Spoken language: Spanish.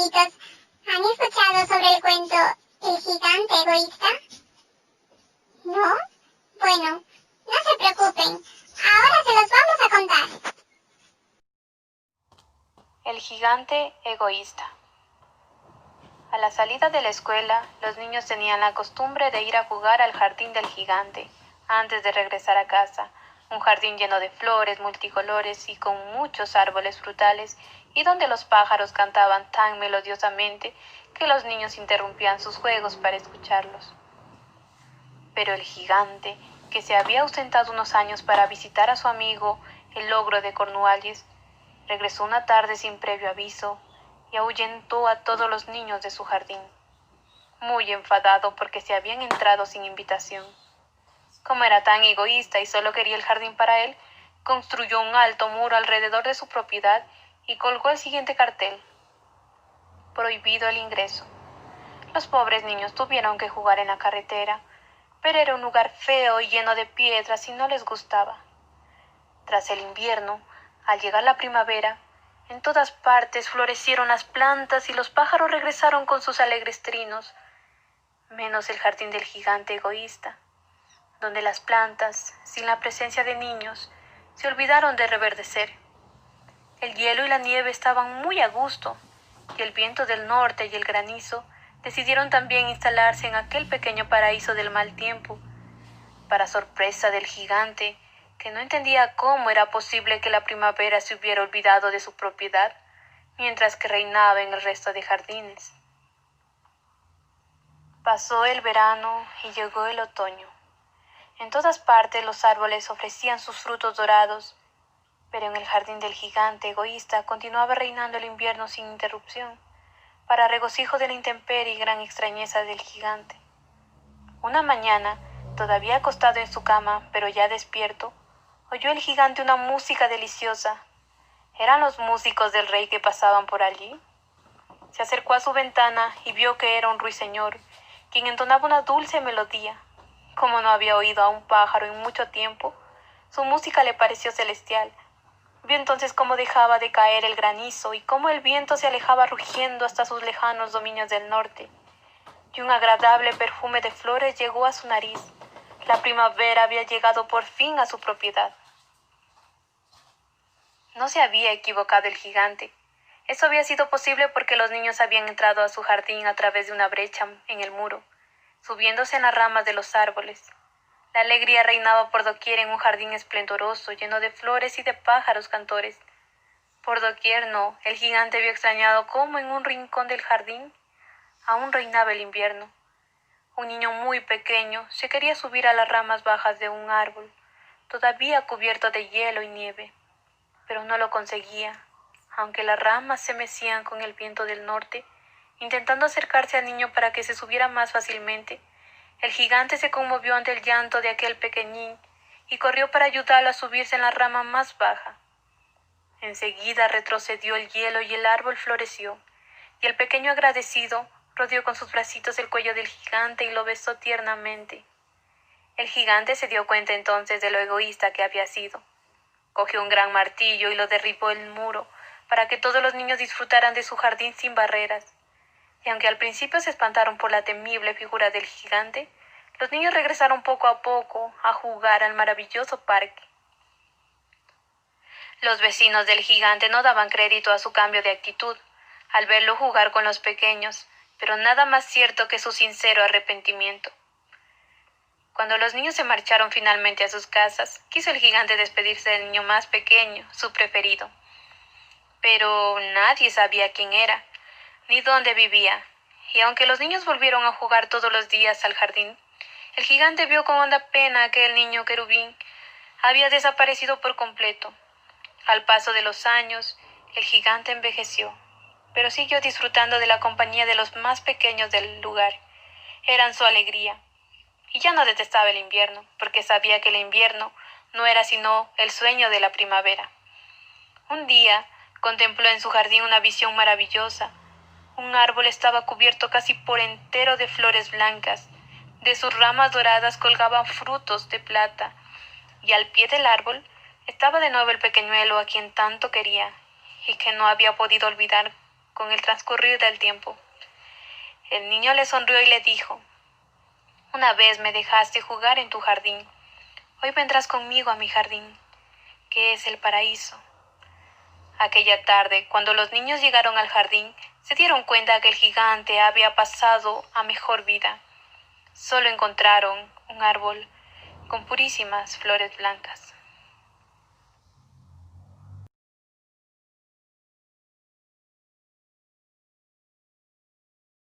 amiguitos, ¿han escuchado sobre el cuento El gigante egoísta? ¿No? Bueno, no se preocupen, ahora se los vamos a contar. El gigante egoísta. A la salida de la escuela, los niños tenían la costumbre de ir a jugar al jardín del gigante antes de regresar a casa. Un jardín lleno de flores multicolores y con muchos árboles frutales, y donde los pájaros cantaban tan melodiosamente que los niños interrumpían sus juegos para escucharlos. Pero el gigante, que se había ausentado unos años para visitar a su amigo, el ogro de Cornualles, regresó una tarde sin previo aviso y ahuyentó a todos los niños de su jardín, muy enfadado porque se habían entrado sin invitación. Como era tan egoísta y solo quería el jardín para él, construyó un alto muro alrededor de su propiedad y colgó el siguiente cartel: prohibido el ingreso. Los pobres niños tuvieron que jugar en la carretera, pero era un lugar feo y lleno de piedras y no les gustaba. Tras el invierno, al llegar la primavera, en todas partes florecieron las plantas y los pájaros regresaron con sus alegres trinos, menos el jardín del gigante egoísta, donde las plantas, sin la presencia de niños, se olvidaron de reverdecer. El hielo y la nieve estaban muy a gusto, y el viento del norte y el granizo decidieron también instalarse en aquel pequeño paraíso del mal tiempo, para sorpresa del gigante, que no entendía cómo era posible que la primavera se hubiera olvidado de su propiedad, mientras que reinaba en el resto de jardines. Pasó el verano y llegó el otoño. En todas partes los árboles ofrecían sus frutos dorados, pero en el jardín del gigante egoísta continuaba reinando el invierno sin interrupción, para regocijo de la intemperie y gran extrañeza del gigante. Una mañana, todavía acostado en su cama, pero ya despierto, oyó el gigante una música deliciosa. ¿Eran los músicos del rey que pasaban por allí? Se acercó a su ventana y vio que era un ruiseñor, quien entonaba una dulce melodía. Como no había oído a un pájaro en mucho tiempo, su música le pareció celestial. Vio entonces cómo dejaba de caer el granizo y cómo el viento se alejaba rugiendo hasta sus lejanos dominios del norte. Y un agradable perfume de flores llegó a su nariz. La primavera había llegado por fin a su propiedad. No se había equivocado el gigante. Eso había sido posible porque los niños habían entrado a su jardín a través de una brecha en el muro, subiéndose en las ramas de los árboles. La alegría reinaba por doquier en un jardín esplendoroso, lleno de flores y de pájaros cantores. Por doquier no, el gigante vio extrañado cómo en un rincón del jardín aún reinaba el invierno. Un niño muy pequeño se quería subir a las ramas bajas de un árbol, todavía cubierto de hielo y nieve, pero no lo conseguía, aunque las ramas se mecían con el viento del norte, intentando acercarse al niño para que se subiera más fácilmente. El gigante se conmovió ante el llanto de aquel pequeñín y corrió para ayudarlo a subirse en la rama más baja. Enseguida retrocedió el hielo y el árbol floreció, y el pequeño agradecido rodeó con sus bracitos el cuello del gigante y lo besó tiernamente. El gigante se dio cuenta entonces de lo egoísta que había sido. Cogió un gran martillo y lo derribó el muro para que todos los niños disfrutaran de su jardín sin barreras. Y aunque al principio se espantaron por la temible figura del gigante, los niños regresaron poco a poco a jugar al maravilloso parque. Los vecinos del gigante no daban crédito a su cambio de actitud al verlo jugar con los pequeños, pero nada más cierto que su sincero arrepentimiento. Cuando los niños se marcharon finalmente a sus casas, quiso el gigante despedirse del niño más pequeño, su preferido. Pero nadie sabía quién era, ni dónde vivía, y aunque los niños volvieron a jugar todos los días al jardín, el gigante vio con honda pena que el niño querubín había desaparecido por completo. Al paso de los años, el gigante envejeció, pero siguió disfrutando de la compañía de los más pequeños del lugar. Eran su alegría. Y ya no detestaba el invierno, porque sabía que el invierno no era sino el sueño de la primavera. Un día contempló en su jardín una visión maravillosa. Un árbol estaba cubierto casi por entero de flores blancas. De sus ramas doradas colgaban frutos de plata, y al pie del árbol estaba de nuevo el pequeñuelo a quien tanto quería y que no había podido olvidar con el transcurrir del tiempo. El niño le sonrió y le dijo: «Una vez me dejaste jugar en tu jardín. Hoy vendrás conmigo a mi jardín, que es el paraíso». Aquella tarde, cuando los niños llegaron al jardín, se dieron cuenta que el gigante había pasado a mejor vida. Solo encontraron un árbol con purísimas flores blancas.